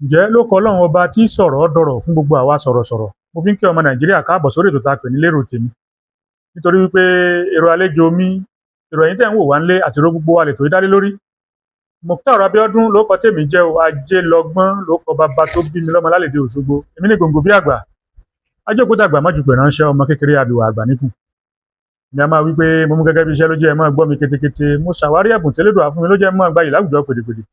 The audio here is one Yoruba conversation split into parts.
Ǹjẹ́ ló kọ Ọlọ́run ọba tí sọ̀rọ̀ dọ̀rọ̀ fún gbogbo àwa sọ̀rọ̀sọ̀rọ̀, mo fi ń kí ọmọ Nàìjíríà káàbọ̀ sórí ètò tá a pè ní Lérò Tèmi. Nítorí wípé èrò àlejò mi, èrò ẹ̀yin tẹ́ ń wò wá nílé àti èrò gbogbo wa lètò yìí dá lé lórí. Mukhtar Abíọ́dún ló kọ tèmi jẹ́ o, ajé lọ́gbọ́n ló kọ bàbá tó bí mi lọ́mọ lálẹ́dẹ̀ Òṣogbo. Èmi ní gbòǹgbò bí àgbà. Ajókòó dàgbà mọ́jú pè ránṣẹ́ ọmọ kékeré abìwà àgbà níkù. Ni a máa wí pé mo mú gẹ́gẹ́ bí iṣẹ́ ló jẹ́ ẹ máa gbọ́ mi ketekete. Mo ṣàwárí ẹ̀bùn tẹ́lẹ̀dùà fún mi ló jẹ́ máa gbayì láwùjọ pèdèpèdè.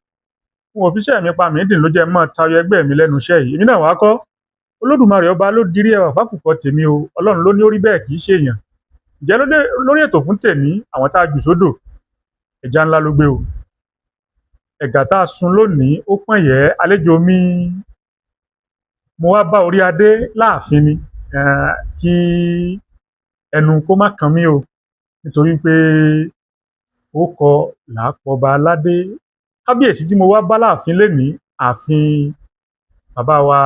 N ò fi iṣẹ́ mi pa mí dìn ló jẹ́ máa tayọ ẹgbẹ́ mi lẹ́nu iṣẹ́ yìí. Èmi náà wá kọ́. Olódùmarè ọba ló dirí ẹwà fákùkọ tèmi o. Ọlọ́run ló ní ó rí bẹ́ẹ̀ kì í ṣe èèyàn. Ǹjẹ́ lórí ètò fún tèmi, àwọn tá a jù sódò, ẹja ńlá ló gbé o. Ẹ̀gà tá a sun lónìí ó pọ̀n yẹ́ àlejò mi. Mo wá bá orí adé láàfin ni kí ẹnu kó má kan mí o. Nítorí pé ó kọ làápọ̀ba aládé. Kábíyèsí tí mo wá bá láàfin lénìí, ààfin bàbá wa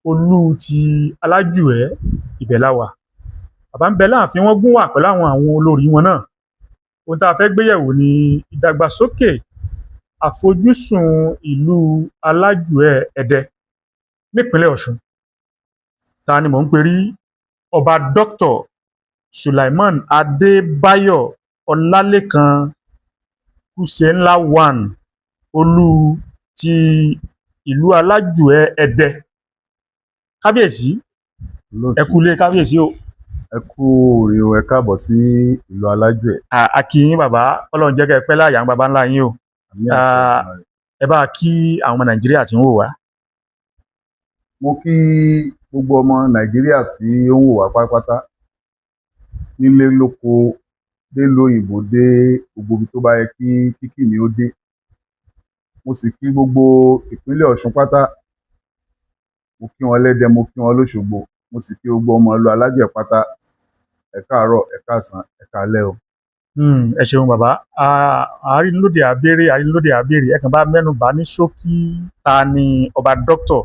Olú ti Alájùẹ́ ibẹ̀ la wà. Bàbá ń bẹ láàfin, wọ́n gún wà pẹ̀lú àwọn olórí wọn náà. Ohun tá a fẹ́ gbéyẹ̀wò ni ìdàgbàsókè àfojúsùn ìlú Alájùẹ́ Ẹdẹ nípínlẹ̀ Ọ̀ṣun. Ta ni mò ń perí? Ọba Dr. Sulaiman Adébáyọ̀ Ọlálékan Kúsẹ́ńlá one Olú ti ìlú Alájùẹ́ Ẹdẹ. Kábíyèsí, ẹ kú ilé kábíyèsí o. Ẹ kú oore o, ẹ káàbọ̀ sí ìlú Alájùẹ́. A kí yín bàbá, Ọlọ́run jẹ́ kẹ́ ẹ pẹ́ láàyè àwọn baba ńlá yín o. Ẹ bá kí àwọn ọmọ Nàìjíríà tí ń wò wá. Mo kí gbogbo ọmọ Nàìjíríà tí ó ń wò wá pátápátá, nílé lóko, dé lóyìnbó, dé gbogbo ibi tó bá yẹ kí kíkì mi ó dé. Mo sì kí gbogbo ìpínlẹ̀ Ọ̀ṣun pátá. Mo kí wọn lẹ́dẹ, mo kí wọn lóṣogbo, mo sì kí gbogbo ọmọ ìlú Alájùẹ́ pátá. Ẹ káàárọ̀, ẹ káàsán, ẹ káalẹ́ o. Ẹ ṣeun bàbá. Àrínlóde àbèrè ẹ kàn bá mẹ́nu bà ní ṣókí, ta ni ọba Dr.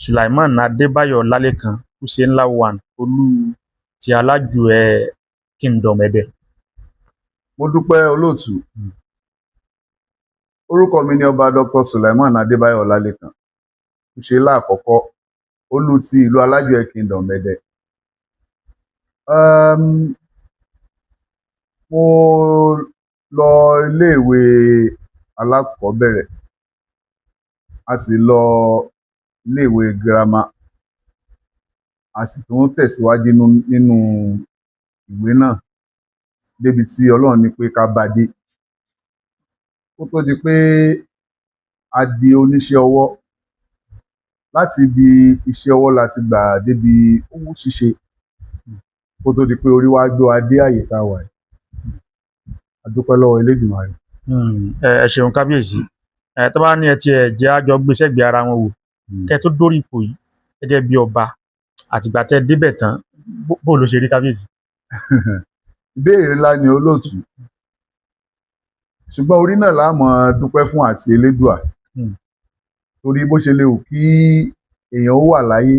Sulaiman Adébáyọ̀ Ọlálékan Kúsẹ́ńlá one Olú ti Alájùẹ́ Kingdom Ẹdẹ. Mo dúpẹ́ olóòtú. Orúkọ mi ni ọba Dr. Sulaiman Adébáyọ̀ Ọlálékan Kúsẹ́ńlá àkọ́kọ́ Olú ti ìlú Alájùẹ́ Kingdom Ẹdẹ. Mo lọ iléèwé alákọ̀ọ́bẹ̀rẹ̀, a sì lọ iléèwé girama, a sì tún tẹ̀síwájú nínú ìwé náà débi tí Ọlọ́run ní pé ká bá dé. Kó tó di pé a di oníṣẹ́ ọwọ́, láti ibi iṣẹ́ ọwọ́ la ti gbà débi owó ṣíṣe, kó tó di pé orí wa gbé wa dé àyè tá a wà yìí. A dúpẹ́ lọ́wọ́ Elédùmarè. Ẹ ṣeun kábíyèsí. Tó bá ní ẹ tiẹ̀ jẹ́ àjọ gbé sẹ́gbẹ̀ẹ́ ara wọn wò, kẹ́ tó dórí ipò yìí gẹ́gẹ́ bí ọba, àtìgbà tẹ́ débẹ̀ tán, bó ló ṣe rí kábíyèsí? Ìbéèrè ńlá ni olóòtú, ṣùgbọ́n orí náà la máa dúpẹ́ fún àti Elédùà. Torí bó ṣe lè wù kí èèyàn ó wà láyé,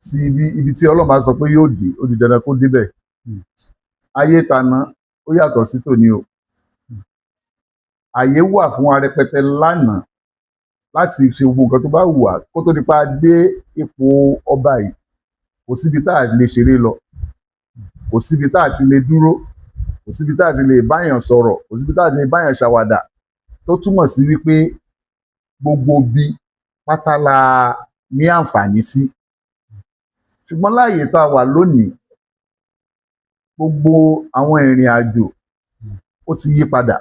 tí ibi tí Ọlọ́run bá sọ pé yóò dé, ó di dandan kó débẹ̀. Ayé tàná ó yàtọ̀ sí tòní o. Àyè wà fún wa rẹpẹtẹ lánàá láti ṣe gbogbo nǹkan tó bá wù wá. Kó tó di pa dé ipò ọba yìí, kò síbi tá a lè ṣeré lọ, kò síbi tá a ti lè dúró, kò síbi tá a ti lè báyàn sọ̀rọ̀, kò síbi tá a ti lè báyàn ṣàwàdà, tó túmọ̀ sí wípé gbogbo bí pátá la ní àǹfààní sí. Ṣùgbọ́n láàyè tá a wà lónìí, gbogbo àwọn ìrìn àjò ó ti yí padà.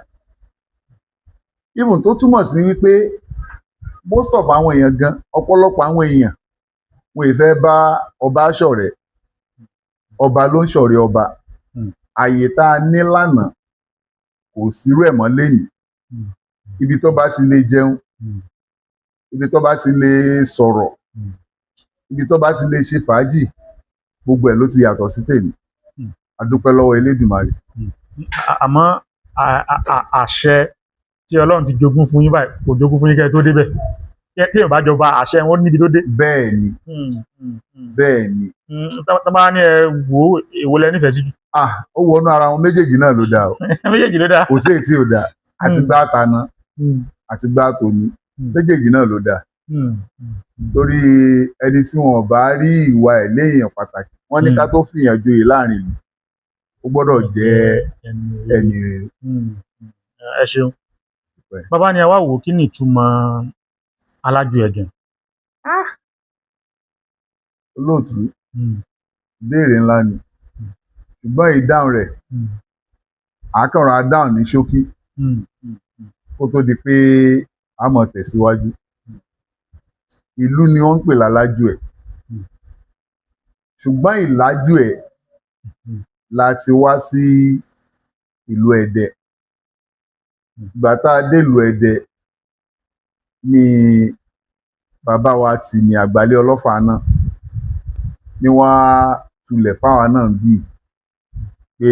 Even tó túmọ̀ sí wípé most of àwọn èèyàn gan, ọ̀pọ̀lọpọ̀ àwọn èèyàn wọn ì fẹ́ bá ọba ṣọ̀rẹ́, ọba ló ń ṣọ̀rẹ́ ọba. Àyè tá a ní lánàá kò sírú ẹ̀ mọ́ lénìí. Ibi tó bá ti lè jẹun, ibi tó bá ti lè sọ̀rọ̀, ibi tó bá ti lè ṣe fàájì, gbogbo ẹ̀ ló ti yàtọ̀ sí tèmi. A dúpẹ́ lọ́wọ́ Elédùmarè. Àmọ́ àṣẹ tí Ọlọ́run ti jogún fún yín báyìí kò jogún fún yín kẹ́ ẹ tó débẹ̀. Bí èèyàn bá jọba, àṣẹ wọn níbi tó dé. Bẹ́ẹ̀ ni, bẹ́ẹ̀ ni. Tó bá ní ẹ wò ó, èwo lẹ nífẹ̀ẹ́ sí jù? Ó wọnú ara wọn, méjèèjì náà ló dáa o. Méjèèjì ló dáa. Kò sí èyí tí ò dáa. Àti gbá àtàná, àti gbá àtòní, méjèèjì náà ló dáa torí ẹni tí wọn bá rí ìwà ẹ̀ léèyàn pàtàkì wọ́n ní ká tó fìyàn joyè láàrin ìlú ó gbọ́dọ̀ jẹ́ ẹni rere. ẹ ṣeun bàbá ni a wá wò ó kí ni ìtumọ̀ alájù ẹ̀gàn. olóòtú ìbéèrè ńlá ni ṣùgbọ́n ìdáhùn rẹ̀ àákànrọ̀ adáhùn ní ṣókí kó tó di pé a mọ̀ tẹ̀síwájú. Ìlú ni wọ́n ń pè lálájù ẹ̀ ṣùgbọ́n ìlájù ẹ̀ la ti wá sí ìlú Ẹdẹ. Ìgbà tá a dé ìlú Ẹdẹ ni bàbá wa tì ní Àgbàlẹ̀ Ọlọ́fà náà ni wọ́n á tulẹ̀ fáwa náà bíi pé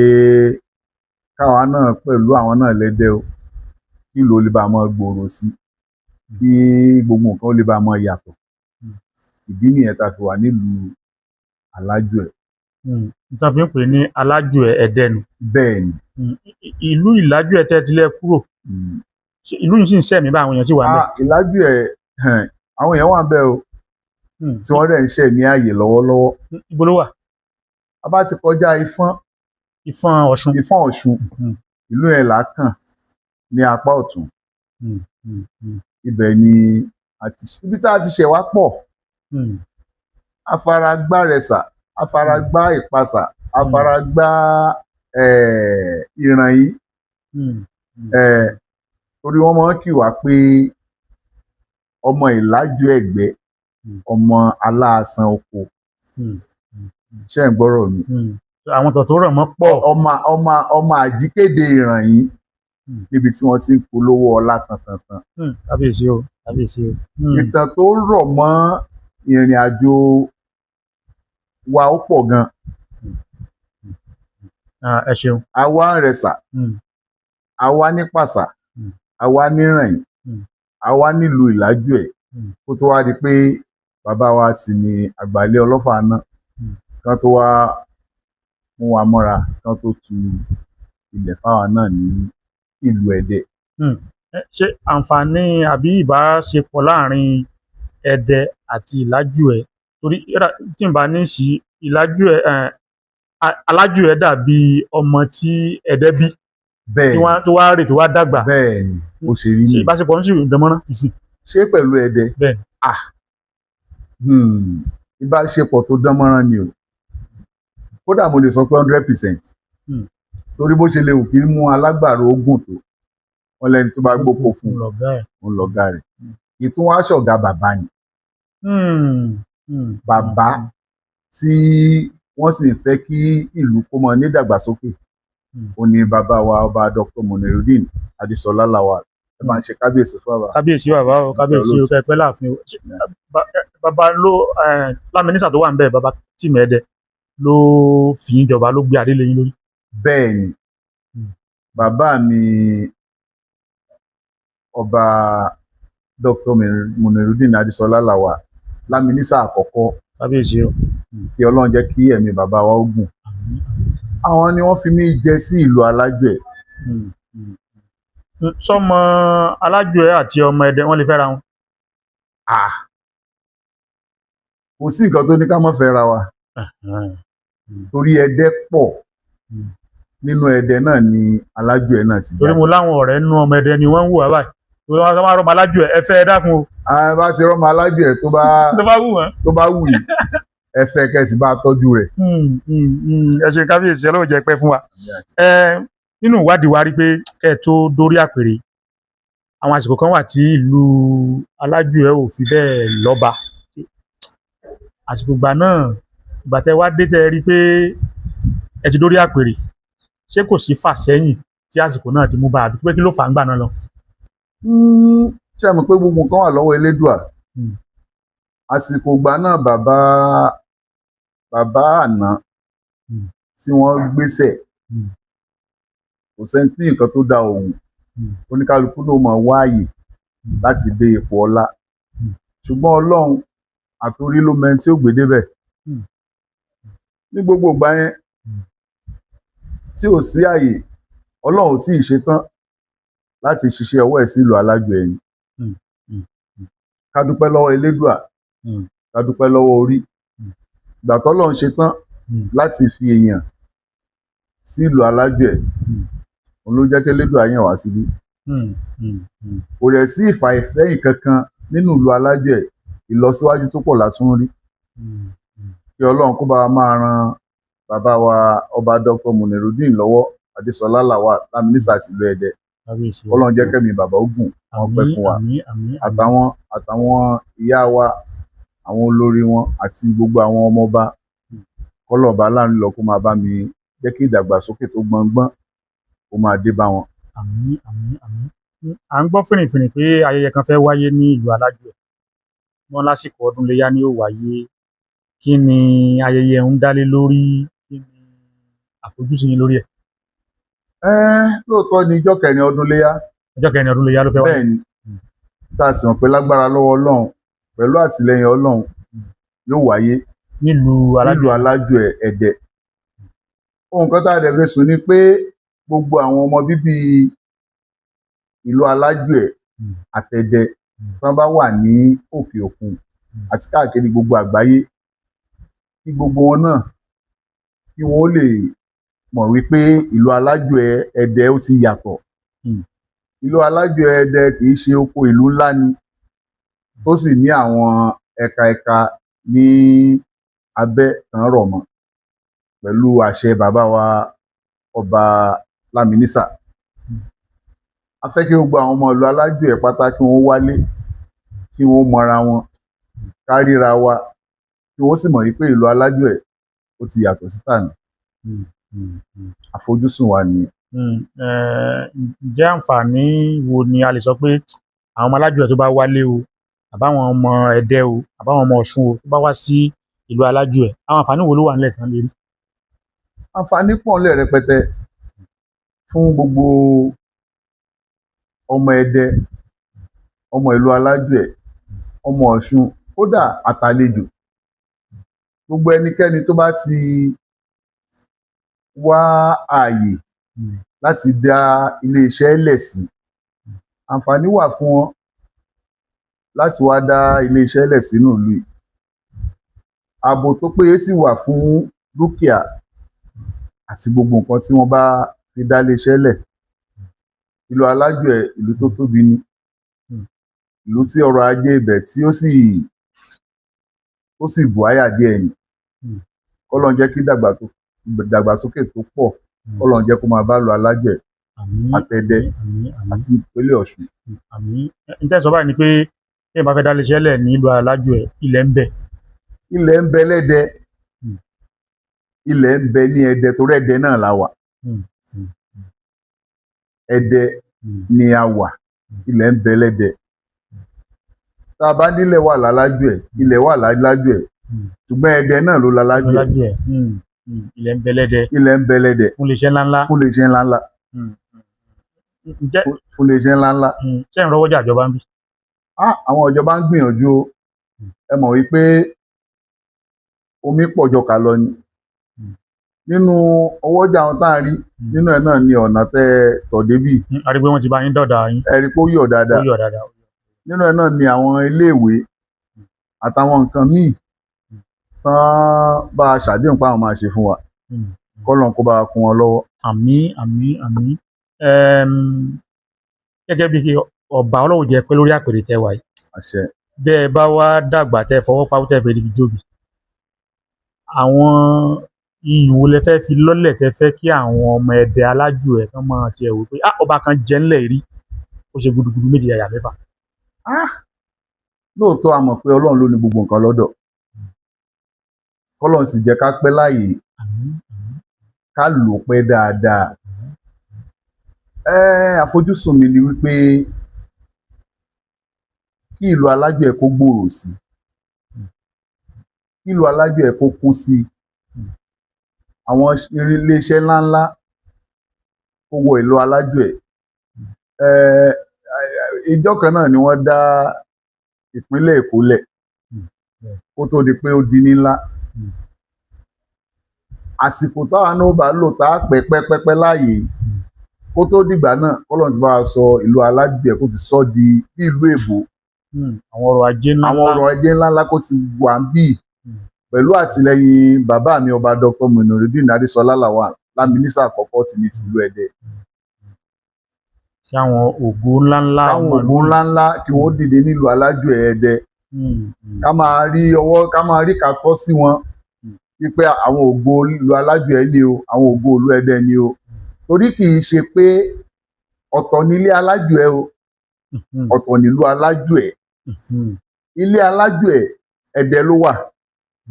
káwa náà pẹ̀lú àwọn náà lẹ́dẹ̀ o kí ìlú ó lè bá máa gbòòrò sí kí gbogbo nǹkan ó lè bá máa yàtọ̀. Ìdí nìyẹn tá a fi wà nílùú alájù ẹ̀. Nǹkan fi ń pè ní alájù Ẹdẹ nu. Bẹ́ẹ̀ ni. Ìlú ìlájù ẹ̀ tẹ́ tilẹ̀ kúrò ìlú yìí sì ń sẹ̀mí bá àwọn èèyàn sì wà ńbẹ̀. Ìlájù ẹ̀ àwọn èèyàn wà ńbẹ̀ o tí wọ́n dẹ̀ ń ṣẹ̀mí ààyè lọ́wọ́lọ́wọ́. Ibo ló wà? A bá ti kọjá Ifọ̀n Ọ̀ṣun ìlú yẹn là á kàn ní apá ọ̀tún. Ibẹ̀ ni ibi tá a ti ṣẹ̀ wá pọ̀. Afaragbá Rẹ̀sà, afaragbá Ìpasà, afaragbá Ìrànyí. Torí wọ́n máa ń kì wá pé ọmọ ìlájù Ẹ̀gbẹ́ ọmọ aláàsán oko. Ṣé ẹ̀ ń gbọ́rọ̀ mi? Àwọn tó rọ̀ mọ́ pọ̀. ọmọ àjíkéde Ìrànyí níbi tí wọ́n ti ń polówó ọlá tantantan. Kábíyèsí o, kábíyèsí o. Ìtàn tó rọ̀ mọ́ ìrìn àjò wa ó pọ̀ gan. Ẹ ṣeun. Àwa ń Rẹ̀sà, àwa ní Pàsà, àwa ní Ìrànyí, àwa nílùú ìlájù ẹ̀ kó tó wá di pé bàbá wa tì ní Àgbàlẹ̀ Ọlọ́fà náà kán tó wá mú wa mọ́ra kán tó tu ilẹ̀ fáwa náà ní ìlú Ẹdẹ. Ṣé àǹfààní àbí ìbáṣepọ̀ láàrin Ẹdẹ àti ìlájù ẹ̀ torí tí n bá ní sí ìlájù ẹ̀ alájù ẹ̀ dàbí ọmọ tí Ẹdẹ bí tí wọ́n tó wá rè tó wá dàgbà. Bẹ́ẹ̀ ni ó ṣe rí nìyí. Ṣé ìbáṣepọ̀ ń sì dánmọ́rán kì í sì? Ṣé pẹ̀lú Ẹdẹ? Bẹ́ẹ̀ ni. Ìbáṣepọ̀ tó dánmọ́rán ni o kódà mo lè sọ pé 100% torí bó ṣe lè wù kí mú alágbàro ogun tó wọn lẹni tó bá gbóko fún un lọ̀gá rẹ̀ ìtún wá ṣọ̀gá bàbá ni. Bàbá tí wọ́n sì ń fẹ́ kí ìlú kó mọ nídàgbàsókè ó ní bàbá wa ọba Dr. Munirudeen Adéṣọlá Lawal. Ẹ máa ń ṣe kábíyèsí fún bàbá. Kábíyèsí bàbá o, kábíyèsí o, kẹpẹ́ láàfin o. Bàbá ló lámínísà tó wà ń bẹ̀ bàbá Tìmì Ẹdẹ ló fi yín jọba ló gbé adé lé yín lórí. Bẹ́ẹ̀ ni bàbá mi ọba Dr. Munirudeen Adéṣọlá Lawal lámínísà àkọ́kọ́. Kábíyèsí o. Kí Ọlọ́run jẹ́ kí ẹ̀mí bàbá wa ó gùn. Àwọn ni wọ́n fi mí jẹ sí ìlú alájù ẹ̀. Sọmọ alájù ẹ̀ àti ọmọ Ẹdẹ wọ́n lè fẹ́ra wọn? Kò sí nǹkan tó ní ká má fẹ́ra wa torí Ẹdẹ pọ̀ nínú Ẹdẹ náà ni alájù ẹ̀ náà ti jáde. Torí mo láwọn ọ̀rẹ́ nínú ọmọ Ẹdẹ ni wọ́n ń wù wá báyìí torí wọ́n máa rọ́mọ alájù ẹ̀ ẹ fẹ́ ẹ dákun o. Bá ti rọ́mọ alájù ẹ̀ tó bá wù yìí ẹ fẹ́ kẹ́sì bá tọ́jú rẹ̀. Ẹ ṣe kábíyèsí Ọlọ́run jẹ́ pẹ́ fún wa. Nínú ìwádìí wa rí pé kẹ́ ẹ tó dórí àpèrè àwọn àsìkò kan wà tí ìlú alájù ẹ̀ ò fi bẹ́ẹ̀ lọ́ba. Àsìkò ìgbà náà ìgbà tẹ́ wá dé tẹ́ rí pé ẹ ti dórí àpèrè ṣé kò sí fàsẹ́yìn tí àsìkò náà ti mú bá àbí pé kí ló fà ń gbà náà lọ? Ṣé ẹ mọ̀ pé gbogbo nǹkan wà lọ́wọ́ Elédùà? Àsìkò ìgbà náà bàbá àná tí wọ́n gbéṣẹ̀ kò sẹ́ni tí nǹkan tó da òun oníkálukú ló mọ̀ wáàyè láti dé ipò ọlá ṣùgbọ́n Ọlọ́run àtòrí ló mẹ́ni tí ó gbé débẹ̀. Ní gbogbo ìgbà yẹn tí ò sí àyè Ọlọ́run tí ì ṣetán láti ṣiṣẹ́ ọwọ́ ẹ̀ sílùú alájù ẹ̀yìn ká dúpẹ́ lọ́wọ́ elédùà, ká dúpẹ́ lọ́wọ́ orí. Ìgbà tọ́lọ́run ṣe tán láti fi èèyàn sí ìlú Alájùẹ̀, òun ló jẹ́ kí elédùà yàn wá síbí. Kò rẹ̀ sí ìfàsẹ́yìn kankan nínú ìlú Alájùẹ̀, ìlọsíwájú tó pọ̀ látún rí. Kí Ọlọ́run kó bá wa máa ran bàbá wa ọba Dr. Munirudeen lọ́wọ́, Adésọlá Lawal, lámínísítà tìlú Ẹdẹ. Ọlọ́run jẹ́ kẹ́mi bàbá ogun wọn pẹ́ fún wa, àtàwọn ìyá wa, àwọn olórí wọn àti gbogbo àwọn ọmọọba. Kọ́lọ́ọ̀bá láàrin lọ kó máa bá mi jẹ́ kí ìdàgbàsókè tó gbọngbọ́n kó máa dé bá wọn. Àmín, àmín, àmín. À ń gbọ́ fìrìfìrì pé ayẹyẹ kan fẹ́ wáyé ní ìlú Alájùẹ̀. Wọ́n lásìkò ọdún Iléyá ni ó wáyé. Kí ni ayẹyẹ ń dálé lórí? Kí ni àfojúsùn yín lórí ẹ̀? Lóòótọ́ ni ọjọ́ 4 ọdún Iléyá. Ọjọ́ 4 ọdún Iléyá ló fẹ́ wáyé. Bẹ́ẹ̀ni, tá a sì mọ̀ pé lágbára lọ́wọ́ Ọlọ́run pẹ̀lú àtìlẹyìn Ọlọ́run yóò wáyé nílùú Alájùẹ̀ Ẹdẹ. Ohun kan tá a dẹ̀ fẹ́ sùn ni pé gbogbo àwọn ọmọ bíbí ìlú Alájùẹ̀ àtẹ̀dẹ tí wọ́n bá wà ní òkè òkun àti káàkiri gbogbo àgbáyé, kí gbogbo wọn náà kí wọ́n ó lè mọ̀ wípé ìlú Alájùẹ̀ Ẹdẹ ó ti yàtọ̀. Ìlú Alájùẹ̀ Ẹdẹ kì í ṣe oko ìlú ńlá ni, tó sì ní àwọn ẹ̀ka ní abẹ́ tán rọ̀ mọ́ pẹ̀lú àṣẹ bàbá wa ọba Láminísà. A fẹ́ kí gbogbo àwọn ọmọ ìlú Alájùẹ̀ pátá kí wọ́n wálé, kí wọ́n mọra wọn, ká ríra wa, kí wọ́n sì mọ̀ wípé ìlú Alájùẹ̀ ó ti yàtọ̀ sí tàná. Àfojúsùn wa nìyẹn. Ǹjẹ́ àǹfààní wo ni a lè sọ pé àwọn ọmọ Alájùẹ̀ tó bá wálé o, àbáwọn ọmọ Ẹdẹ o, àbáwọn ọmọ Ọ̀ṣun o tó bá wá sí ìlú Alájùẹ̀, àwọn àǹfààní wo ló wà nílẹ̀ tán lè rí? Àǹfààní pọ̀ nílẹ̀ rẹpẹtẹ fún gbogbo ọmọ Ẹdẹ, ọmọ ìlú Alájùẹ̀, ọmọ Ọ̀ṣun, kódà àtàlejò. Gbogbo ẹnikẹ́ni tó bá ti wá ààyè láti dá iléeṣẹ́ lẹ̀ sí, àǹfààní wà fún wọn láti wá dá iléeṣẹ́ lẹ̀ sínú ìlú yìí. Ààbò tó péye sì wà fún dúkìá àti gbogbo nǹkan tí wọ́n bá fi dá iléeṣẹ́ lẹ̀. Ìlú Alájùẹ̀ ìlú tó tóbi ni, ìlú tí ọrọ̀ ajé ibẹ̀ tí ó sì bùháyà díẹ̀ ni. Kọ́lọ́run jẹ́ kí ìdàgbàsókè tó pọ̀, Kọ́lọ́run jẹ́ kó máa bá ìlú Alájùẹ̀ àtẹ̀dẹ àti ìpínlẹ̀ Ọ̀ṣun. N tẹ́ sọ báyìí ni pé bí èèyàn bá fẹ́ dá iléeṣẹ́ lẹ̀ ní ìlú Alájùẹ̀, ilẹ̀ ń bẹ. Ilẹ̀ ń bẹ lẹ́dẹ, ilẹ̀ ń bẹ ní Ẹdẹ torí Ẹdẹ náà la wà. Ẹdẹ ni a wà, ilẹ̀ ń bẹ lẹ́dẹ. Tá a bá nílẹ̀ wà l'Alájùẹ̀, ilẹ̀ wà l'Alájùẹ̀, ṣùgbọ́n Ẹdẹ náà ló l'Alájùẹ̀. Ilẹ̀ ń bẹ lẹ́dẹ. Ilẹ̀ ń bẹ lẹ́dẹ. Fún iléeṣẹ́ ńláńlá. Fún iléeṣẹ́ ńláńlá. Fún iléeṣẹ́ ńláńlá. Ṣé ń rọ́wọ́jà ìjọba ń bí? Àwọn ìjọba ń gbìyànjú o. Ẹ mọ̀ wípé omi pọ̀ jọ kà lọ ni. Nínú ọwọ́jà àwọn tá à ń rí, nínú ẹ̀ náà ni ọ̀nà tẹ́ tọ̀ débì. A rí pé wọ́n ti bá yín dọ̀dà yín. Ẹ rí pé ó yọ̀ dáadáa. Nínú ẹ̀ náà ni àwọn iléèwé àtàwọn nǹkan míì tán bá a ṣàdéhùn pé àwọn máa ṣe fún wa. Kọ́lọ́run kó bá wa kún wọn lọ́wọ́. Àmín, àmín, àmín. Gẹ́gẹ́ bí ọba Ọlọ́run jẹ́ pé lórí àpèrè tẹ́ wà yìí. Àṣẹ. Bẹ́ẹ̀ bá wá dàgbà tẹ́ fọwọ́ pa tẹ́ fẹ́ di jóbi. Àwọn iyì wo lẹ fẹ́ fi lọ́lẹ̀ tẹ́ fẹ́ kí àwọn ọmọ Ẹdẹ Alájùẹ̀ kan máa tiẹ̀ wò pé ọba kan jẹ́ ńlẹ̀ rí, ó ṣe gudugudu méje yàyà mẹ́fà. Lóòótọ́ a mọ̀ pé Ọlọ́run ló ní gbogbo nǹkan lọ́dọ̀. Kọ́lọ́run sì jẹ́ ká pẹ́ láàyè, ká lò pẹ́ dáadáa. Àfojúsùn mi ni wípé kí ìlú Alájùẹ̀ kó gbòòrò sí, kí ìlú Alájùẹ̀ kó kún sí, àwọn iléeṣẹ́ ńláńlá kó wọ ìlú Alájùẹ̀. Ìjọ kan náà ni wọ́n dá ìpínlẹ̀ Èkó lẹ̀ kó tó di pé ó di ní ńlá. Àsìkò táwa náà bá lò tá a pẹ́ láàyè kó tó dìgbà náà, Kọ́lọ́run ti bá wa sọ ìlú Alájùẹ̀ kó ti sọ di bí ìlú èbó àwọn ọrọ̀ ajé ńlá àwọn ńlá. ọrọ̀ ajé ńláńlá kó ti wà ń bì Mm. pẹ̀lú àtìlẹyìn bàbá mi ọba Dr. Munirudeen Adéṣọlá Lawal lámínísà àkọ́kọ́ ti ní tìlú Ẹdẹ. Kí àwọn ògo ńlá ńlá káwọn ọmọ ògo ìlú. ńlá ńlá kí wọ́n dìde nílùú Alájùẹ̀ Ẹdẹ, ká máa rí ọwọ́ ká máa rí ká tọ́ sí wọn wípé àwọn ògo ìlú Alájùẹ̀ ni o, àwọn ògo ìlú Ẹdẹ ni o, torí kì í ṣe pé ọ̀tọ̀ nílé Alájùẹ̀ o, ọ̀tọ̀ nílùú Alájùẹ̀. Ilé Alájùẹ̀ Ẹdẹ ló wà,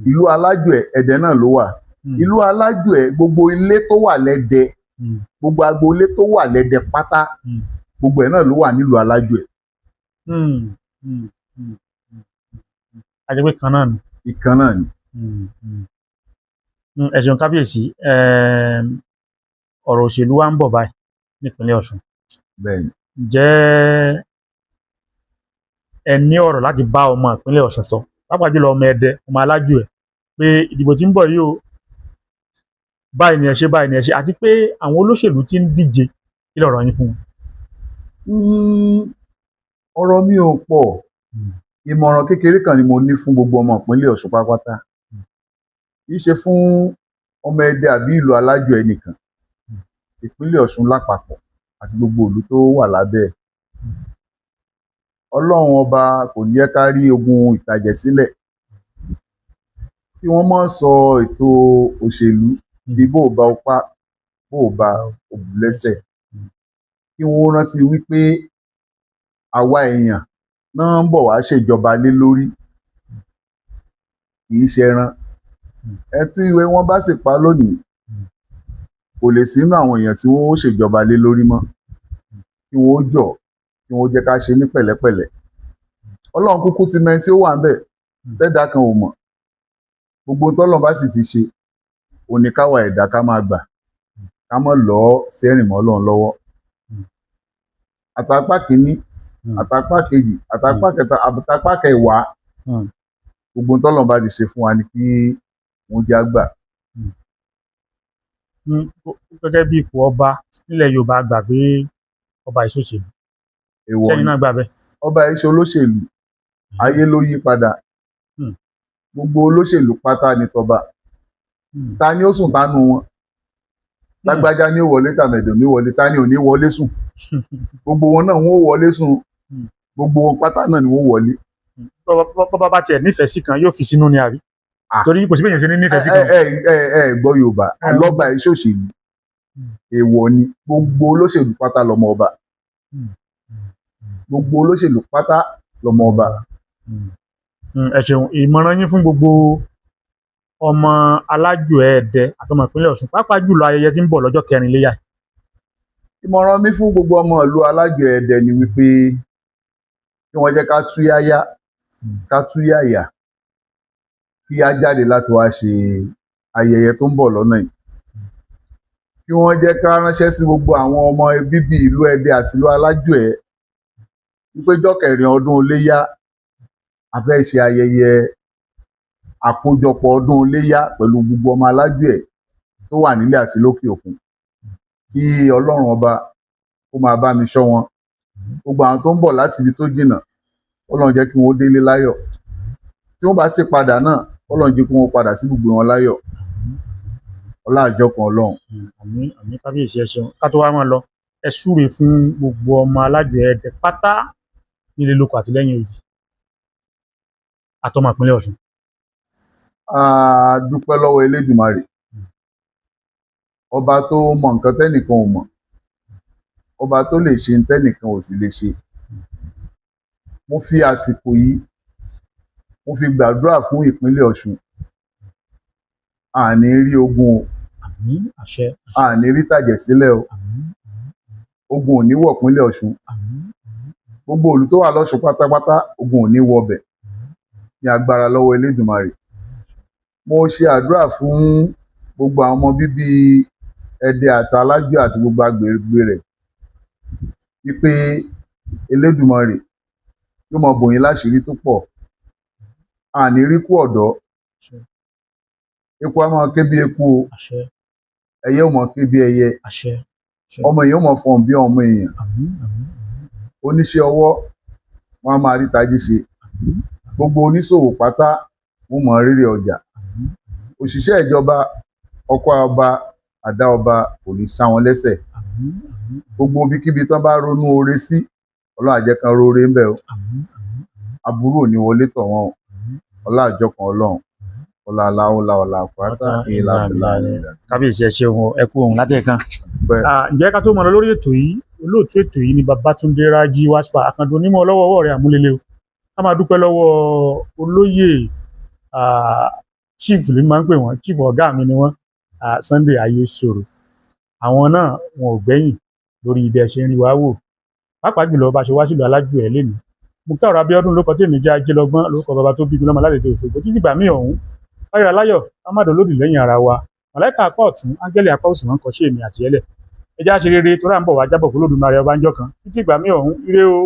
ìlú Alájùẹ̀ Ẹdẹ náà ló wà. Ìlú Alájùẹ̀ gbogbo ilé tó wà lẹ́dẹ, gbogbo agboolé tó wà lẹ́dẹ pátá, gbogbo ẹ̀ náà ló wà nílùú Alájùẹ̀. Àjẹpẹ́ kan náà ni. Ìkan náà ni. Ẹ ṣeun kábíyèsí, ọ̀rọ̀ òṣèlú wa ń bọ̀ báyìí nípínlẹ̀ Ọ̀ṣun. Bẹ́ẹ̀ni. Ǹjẹ́ ẹ ní ọ̀rọ̀ láti bá ọmọ ìpínlẹ̀ Ọ̀ṣun sọ, pàápàá jùlọ ọmọ Ẹdẹ, ọmọ Alájùẹ̀, pé ìdìbò tí ń bọ̀ yìí o, báyìí ni ẹ ṣe, báyìí ni ẹ ṣe, àti pé àwọn olóṣèlú tí ń díje, kí lọ̀rọ̀ yín fún wọn? Ọ̀rọ̀ mi ò pọ̀, ìmọ̀ràn kékeré kan ni mo ní fún gbogbo ọmọ ìpínlẹ̀ Ọ̀ṣun pátápátá. Kì í ṣe fún ọmọ Ẹdẹ àbí ìlú Alájùẹ̀ nìkan, ìpínlẹ̀ Ọ̀ṣun lápapọ̀ àti gbogbo ìlú tó wà lábẹ́ ẹ̀. Ọlọ́run ọba kò ní jẹ́ ká rí ogun ìtàjẹ̀sílẹ̀, kí wọ́n má sọ ètò òṣèlú bí bó bá opá bó bá òbú lẹ́sẹ̀, kí wọ́n rántí wípé àwa èèyàn náà ń bọ̀ wá ṣèjọba lé lórí, kì í ṣe ẹran. Ẹ tí ìwé wọn bá sì pa lónìí, kò lè sínú àwọn èèyàn tí wọ́n ó ṣèjọba lé lórí mọ́, kí wọ́n ó jọ̀, kí wọ́n ó jẹ́ ká ṣe ní pẹ̀lẹ́pẹ̀lẹ́. Ọlọ́run kúkú ti mẹ́ni tí ó wà ń bẹ̀, tẹ́dá kan ò mọ̀. Gbogbo tọ́lọ́run bá sì ti ṣe, òní káwa ẹ̀dá ká máa gbà, ká mọ́ lọ́ọ́ sẹ́rìn mọ́ Ọlọ́run lọ́wọ́. Àtàpá kìíní, àtàpá kejì, àtàpá kẹta, àtàpá kẹwàá, gbogbo tọ́lọ́run bá ti ṣe fún wa ni kí wọ́n já gbà. Gẹ́gẹ́ bí ipò ọba nílẹ̀ Yorùbá gbà pé ọba ìṣòṣèlú, sẹ́yìn náà gbà bẹ́ẹ̀? Ọba ìṣe olóṣèlú, ayé ló yí padà. Gbogbo olóṣèlú pátá ni tọba. Ta ni ó sùn tánu wọn? Lágbájá ni ó wọlé, tàmẹ̀dò ní wọlé, ta ni ò ní wọlé sùn? Gbogbo wọn náà wọn ó wọlé sùn, gbogbo wọn pátá náà ni wọn ó wọlé. Bọ́ba bá tiẹ̀ nífẹ̀ẹ́ sí kan yóò fi sínú ni àbí? Torí kò sí bẹ́ẹ̀ yẹn ṣe ní nífẹ̀ẹ́ sí kan. Gbọ́ Yorùbá, lọ́ba ìṣòṣèlú èèwọ̀ ni, gbogbo olóṣèlú pátá lọmọ ọba, gbogbo olóṣèlú pátá lọmọ ọba. Ẹ ṣeun, ìmọ̀ràn yín fún gbogbo ọmọ Alájùẹ̀ Ẹdẹ àtọmọ ìpínlẹ̀ Ọ̀ṣun, pàápàá jùlọ ayẹyẹ tí ń bọ̀ lọ́jọ́ 4 Iléyá. Ìmọ̀ràn mi fún gbogbo ọmọ ìlú Alájùẹ̀ Ẹdẹ ni wípé kí wọ́n jẹ́ ká túyáyá, ká túyáyà, kí á jáde láti wá ṣe ayẹyẹ tó ń bọ̀ lọ́nà yìí. Kí wọ́n jẹ́ ká ránṣẹ́ sí gbogbo àwọn ọmọ bíbí ìlú Ẹdẹ àti ìlú Alájùẹ̀ wípé ọjọ́ 4 ọdún Iléyá, a fẹ́ ṣe ayẹyẹ àkójọpọ̀ ọdún Iléyá pẹ̀lú gbogbo ọmọ Alájùẹ̀ tó wà nílé àti lókè òkun. Kí Ọlọ́run ọba kó máa bá mi ṣọ́ wọn. Gbogbo àwọn tó ń bọ̀ láti ibi tó jìnnà, Ọlọ́run jẹ́ kí wọ́n délé láyọ̀. Tí wọ́n bá sì padà náà, Ọlọ́run jẹ́ kí wọ́n padà sí gbogbo wọn láyọ̀. Ọlá àjọkàn Ọlọ́run. Àmín kábíyèsí, ẹ ṣeun. Ká tó wá máa lọ, ẹ súre fún gbogbo ọmọ Alájùẹ̀ Ẹdẹ pátá nílé lóko àti lẹ́yìn odi àtọmọ ìpínlẹ̀ Ọ̀ṣun. A dúpẹ́ lọ́wọ́ Elédùmarè, ọba tó mọ nǹkan tẹ́nìkan ò mọ̀, ọba tó lè ṣe tẹ́nìkan ò sì lè ṣe. Mo fi àsìkò yìí, mo fi gbàdúrà fún ìpínlẹ̀ Ọ̀ṣun. Àní rí ogun o, Àmín, àṣẹ. àní rí tàjẹ̀sílẹ̀ o, ogun ò ní wọ̀ ìpínlẹ̀ Ọ̀ṣun. Gbogbo ìlú tó wà lọ́ṣun pátápátá, ogun ò ní wọbẹ̀ ní agbára lọ́wọ́ Elédùmarè. Mo ṣe àdúrà fún gbogbo àwọn ọmọ bíbí Ẹdẹ àti Alájùẹ̀ àti gbogbo agbègbè rẹ̀ wípé Elédùmarè yóò mọ bò yín láṣìírí tó pọ̀. Àní rí kú ọ̀dọ́, eku á máa ké bí eku o, ẹyẹ ó máa ké bí ẹyẹ, ọmọ èèyàn ó máa fọhùn bí ọmọ èèyàn. Oníṣẹ́ ọwọ́ wọ́n á máa rí tajé ṣe. Gbogbo oníṣòwò pátá wọ́n mọ rírì ọjà. Òṣìṣẹ́ ìjọba, ọkọ̀ ọba, àdá ọba kò ní ṣá wọn lẹ́sẹ̀. Gbogbo ibikíbi tán bá ronú oore sí, Ọlọ́run á jẹ́ kán róore ńbẹ̀ o. Aburú ò ní wọlé tọ̀ wọ́n o. Ọlá àjọkàn Ọlọ́run. Ọlá aláwọ̀lá ọlá àpáta ìlà bìlà nílẹ̀. kábíyèsí ẹ ṣeun o, ẹ kú ohun látẹ̀kan. Bẹ́ẹ̀ ǹjẹ́ ká tó mọ̀ lọ lórí ètò yìí, olóòtú ètò yìí ni Babátúndé Rájí Wáspa Àkàndùn onímọ̀ ọlọ́wọ́ ọwọ́ rẹ̀ àmúlélé o. Ká máa dúpẹ́ lọ́wọ́ olóyè chief ló máa ń pè wọ́n, chief ọ̀gá mi ni wọ́n, Sunday Ayéṣòro. Àwọn náà wọn ò gbẹ́yìn lórí ibi ẹ ṣe ń rí wa wò, pàápàá jùlọ bá ṣe wá sílùú alájù ẹ̀ lénìí. Mukhtar Abíọ́dún ló kọ tèmi jẹ́ Ajélọgbọ́n lórúkọ bàbá tó bí mi lọ́mọ alálejò Òṣogbo. Títí gbà mí ọ̀hún láyọ̀ aláyọ̀ ká má dolódì lẹ́yìn ara wa. Màláìka apá ọ̀tún áńgẹ́lì apá òsì wọn kọ sí èmi àti ẹlẹ̀. Ẹ já ṣe rere tó rà ń bọ̀ wá jábọ̀ fún Olódùmarè ọba ńjọ́ kan. Títí gbà mí ọ̀hún ire o.